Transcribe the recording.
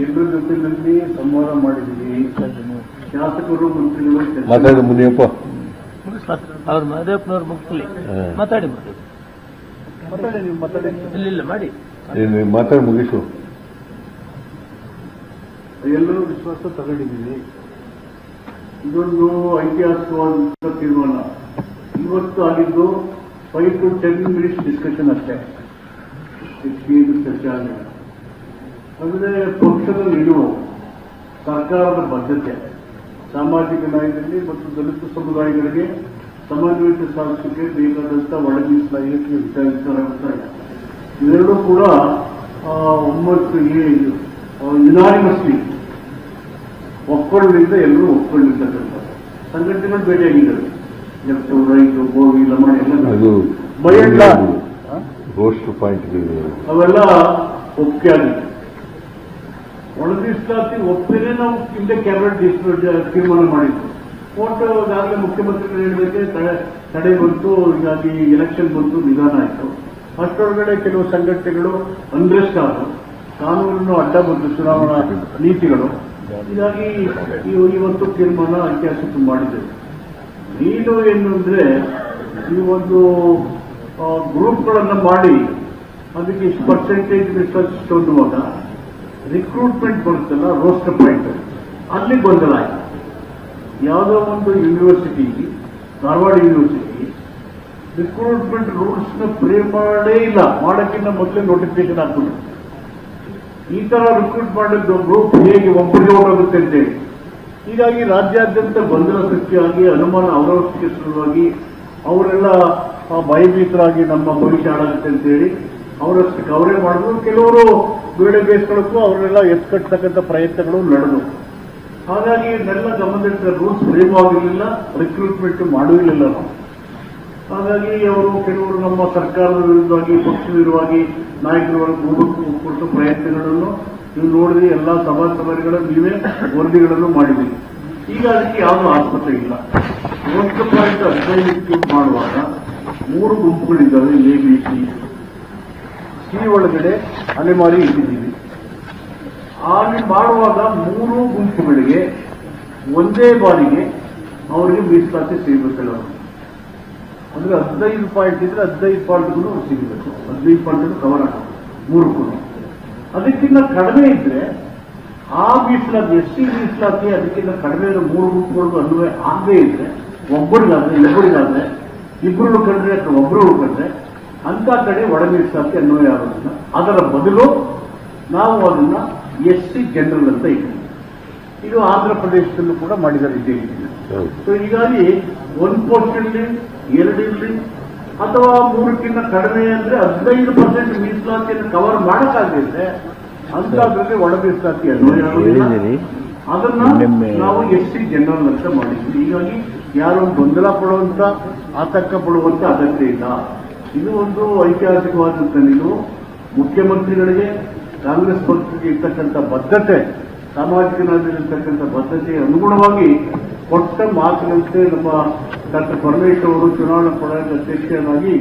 ಎಲ್ಲರ ಜೊತೆಯಲ್ಲಿ ಸಂವಾದ ಮಾಡಿದ್ದೀವಿ. ಶಾಸಕರು ಮಂತ್ರಿಗಳು ಮಾತಾಡಿ ಮುನಿಯಪ್ಪ ಅವ್ರು ಮಹದೇವಪ್ಪನವ್ರು ಮುಗಿಸ್ಲಿ ಮಾತಾಡಿ ನೀವು ಮಾತಾಡಿ ಇಲ್ಲ ಮಾಡಿ ಮಾತಾಡಿ ಮುಗಿಸು. ಎಲ್ಲರೂ ವಿಶ್ವಾಸ ತಗೊಂಡಿದ್ದೀವಿ. ಇದೊಂದು ಐತಿಹಾಸಿಕವಾದ ತೀರ್ಮಾನ. ಇವತ್ತು ಆಗಿದ್ದು 5 to 10 minutes ಡಿಸ್ಕಷನ್ ಅಷ್ಟೇ. ಚರ್ಚೆ ಆಗಿಲ್ಲ. ಅಂದರೆ ಪಕ್ಷದ ನಿಲುವು, ಸರ್ಕಾರದ ಬದ್ಧತೆ, ಸಾಮಾಜಿಕ ನ್ಯಾಯದಲ್ಲಿ ಮತ್ತು ದಲಿತ ಸಮುದಾಯಗಳಿಗೆ ಸಮನ್ವಯತೆ ಸಾಧಿಸಲಿಕ್ಕೆ ಬೇಕಾದಂಥ ಒಳ ಮೀಸಲಾತಿಗೆ ವಿಚಾರಿಸಲಾಗುತ್ತಾ ಇದೆ. ಇವೆರಡೂ ಕೂಡ ಒಮ್ಮತ್ತು ಯುನಾನಿಮಸ್ಲಿ ಒಪ್ಕೊಳ್ಳಿಂದ ಎಲ್ಲರೂ ಒಪ್ಕೊಂಡಿರ್ತಕ್ಕಂಥ ಸಂಘಟನೆಗಳು ಬೇರೆಯಾಗಿದ್ದಾವೆ. ಜಗತ್ತು, ರೈತರು, ಗೋವಿ, ಲಮಾಣಿ ಎಲ್ಲ ಬಯಲ್ಲ ರೋಸ್ಟ್ ಪಾಯಿಂಟ್ ಅವೆಲ್ಲ ಒಪ್ಪಿಗೆ ಆಗಿದೆ. ಒಳ ಮೀಸಲಾತಿ ಒಪ್ಪಿಗೆ ನಾವು ಹಿಂದೆ ಕ್ಯಾಬಿನೆಟ್ ತೀರ್ಮಾನ ಮಾಡಿದ್ದು. ಕೋರ್ಟ್ ಈಗಾಗಲೇ ಮುಖ್ಯಮಂತ್ರಿಗಳು ಹೇಳಿದಕ್ಕೆ ತಡೆ ಬಂತು, ಹೀಗಾಗಿ ಎಲೆಕ್ಷನ್ ಬಂತು, ನಿಧಾನ ಆಯಿತು. ಅಷ್ಟರೊಳಗಡೆ ಕೆಲವು ಸಂಘಟನೆಗಳು ಅನ್ರೆಸ್ಟ್ ಆದವು, ಕಾನೂನನ್ನು ಅಡ್ಡ ಬಂತು, ಚುನಾವಣಾ ನೀತಿಗಳು. ಹೀಗಾಗಿ ಇವತ್ತು ತೀರ್ಮಾನ ಐತಿಹಾಸಿಕ ಮಾಡಿದ್ದೇವೆ. ನೀನು ಏನು ಅಂದ್ರೆ ಈ ಒಂದು ಗ್ರೂಪ್ಗಳನ್ನು ಮಾಡಿ ಅದಕ್ಕೆ ಇಷ್ಟು ಪರ್ಸೆಂಟೇಜ್ ರಿಸರ್ಚ್ ಅನ್ನುವಾಗ ರಿಕ್ರೂಟ್ಮೆಂಟ್ ಬರುತ್ತಲ್ಲ, ರೋಸ್ಟರ್ ಪಾಯಿಂಟ್, ಅಲ್ಲಿ ಗೊಂದಲ ಆಯಿತು. ಯಾವುದೋ ಒಂದು ಯೂನಿವರ್ಸಿಟಿ, ಧಾರವಾಡ ಯೂನಿವರ್ಸಿಟಿ ರಿಕ್ರೂಟ್ಮೆಂಟ್ ರೂಲ್ಸ್ನ ಫ್ರೇಮ್ ಮಾಡೇ ಇಲ್ಲ, ಮಾಡೋಕ್ಕಿಂತ ಮೊದಲೇ ನೋಟಿಫಿಕೇಶನ್ ಹಾಕ್ಬಿಟ್ಟು ಈ ತರ ರಿಕ್ರೂಟ್ ಮಾಡಿದ್ದು ಗ್ರೂಪ್ ಹೇಗೆ ಒಬ್ಬರಿಗೆ ಹೋಗುತ್ತೆ ಅಂತೇಳಿ. ಹೀಗಾಗಿ ರಾಜ್ಯಾದ್ಯಂತ ಗೊಂದಲ ಸೃಷ್ಟಿಯಾಗಿ ಅನುಮಾನ ಅವರವರಿಗೆ ಶುರುವಾಗಿ ಅವರೆಲ್ಲ ಭಯಭೀತರಾಗಿ ನಮ್ಮ ಭವಿಷ್ಯ ಹಾಳಾಗುತ್ತೆ ಅಂತೇಳಿ ಅವರಷ್ಟಕ್ಕೆ ಅವರೇ ಮಾಡಿದ್ರು. ಕೆಲವರು ಬೇಳೆ ಬೇಯಿಸ್ಕೊಳ್ಳೋಕ್ಕೂ ಅವರೆಲ್ಲ ಎತ್ಕಟ್ಟತಕ್ಕಂಥ ಪ್ರಯತ್ನಗಳು ನಡೆದು. ಹಾಗಾಗಿ ಇದನ್ನೆಲ್ಲ ಗಮನದಲ್ಲಿಟ್ಟರೆ ರೂಲ್ಸ್ ಫ್ರೇಮ್ ಆಗಿರಲಿಲ್ಲ, ರಿಕ್ರೂಟ್ಮೆಂಟ್ ಮಾಡುವುದಿಲ್ಲ ನಾವು. ಹಾಗಾಗಿ ಅವರು ಕೆಲವರು ನಮ್ಮ ಸರ್ಕಾರದ ವಿರುದ್ಧವಾಗಿ, ಪಕ್ಷದ ವಿರುದ್ಧವಾಗಿ ನಾಯಕರು ಕುರಿತ ಪ್ರಯತ್ನಗಳನ್ನು ನೀವು ನೋಡಿದ್ರೆ ಎಲ್ಲ ಸಭೆಗಳ ನೀವೇ ವರದಿಗಳನ್ನು ಮಾಡಿದ್ದೀವಿ. ಈಗ ಅದಕ್ಕೆ ಯಾವುದೂ ಆಸ್ಪತ್ರೆ ಇಲ್ಲ. 1.15 ಮಾಡುವಾಗ 3 ಗುಂಪುಗಳಿದ್ದಾವೆ. ABC, C ಒಳಗಡೆ ಅಲೆಮಾರಿ ಇಟ್ಟಿದ್ದೀವಿ. ಅಲ್ಲಿ ಮಾಡುವಾಗ 3 ಗುಂಪುಗಳಿಗೆ ಒಂದೇ ಬಾರಿಗೆ ಅವರಿಗೆ ಮೀಸಲಾತಿ ಸಿಗಬೇಕಲ್ಲ. ಅಂದ್ರೆ 15 ಪಾಯಿಂಟ್ ಇದ್ರೆ 15 ಪಾಯಿಂಟ್ಗಳು ಸಿಗಬೇಕು. 15 ಪಾಯಿಂಟ್ ಕವರ್ ಆಗಬೇಕು 3 ಅದಕ್ಕಿಂತ ಕಡಿಮೆ ಇದ್ರೆ ಆ ಮೀಸಲಾತಿ, SC ಮೀಸಲಾತಿ ಅದಕ್ಕಿಂತ ಕಡಿಮೆ ಇದ್ರೆ 3 ಗುಂಪುಗಳಿಗೂ ಅನ್ವಯ ಆಗದೇ ಇದ್ರೆ, ಒಬ್ಬರಿಗಾದ್ರೆ ಇಬ್ಬರಿಗಾದ್ರೆ, ಇಬ್ಬರು ಕಂಡ್ರೆ ಅಥವಾ ಒಬ್ಬರು ಕಂಡ್ರೆ ಅಂತ ಕಡೆ ಒಳ ಮೀಸಲಾತಿ ಅನ್ವಯ ಆಗೋದಿಲ್ಲ. ಅದರ ಬದಲು ನಾವು ಅದನ್ನ SC ಜನರಲ್ ಅಂತ ಇದ್ದೀವಿ. ಇದು ಆಂಧ್ರ ಪ್ರದೇಶದಲ್ಲೂ ಕೂಡ ಮಾಡಿದ್ದಾರೆ ಇದೇ ರೀತಿ. ಸೊ ಹೀಗಾಗಿ 1% 2 ಇರಲಿ ಅಥವಾ 3ಕ್ಕಿಂತ ಕಡಿಮೆ ಅಂದ್ರೆ 15% ಮೀಸಲಾತಿಯನ್ನು ಕವರ್ ಮಾಡಕ್ಕಾಗಿದ್ರೆ ಅಂತದ್ರಲ್ಲಿ ಒಳ ಮೀಸಲಾತಿ ಅನ್ವಯ ಆಗೋದಿಲ್ಲ. ಅದನ್ನ ನಾವು SC ಜನರಲ್ ಅಂತ ಮಾಡಿದ್ವಿ. ಹೀಗಾಗಿ ಯಾರು ಗೊಂದಲ ಪಡುವಂತ, ಆತಂಕ ಪಡುವಂತ ಅಗತ್ಯ ಇಲ್ಲ. ಇದು ಒಂದು ಐತಿಹಾಸಿಕವಾದಂತ ನಿಲುವು. ಮುಖ್ಯಮಂತ್ರಿಗಳಿಗೆ, ಕಾಂಗ್ರೆಸ್ ಪಕ್ಷಕ್ಕೆ ಇರ್ತಕ್ಕಂಥ ಬದ್ಧತೆ, ಸಾಮಾಜಿಕ ನ್ಯಾಯದಲ್ಲಿರ್ತಕ್ಕಂಥ ಬದ್ಧತೆ ಅನುಗುಣವಾಗಿ ಕೊಟ್ಟ ಮಾತಿನಂತೆ ನಮ್ಮ ಡಾಕ್ಟರ್ ಪರಮೇಶ್ವರ್ ಅವರು ಚುನಾವಣಾ ಪಡೆದ ಅಧ್ಯಕ್ಷರಾಗಿ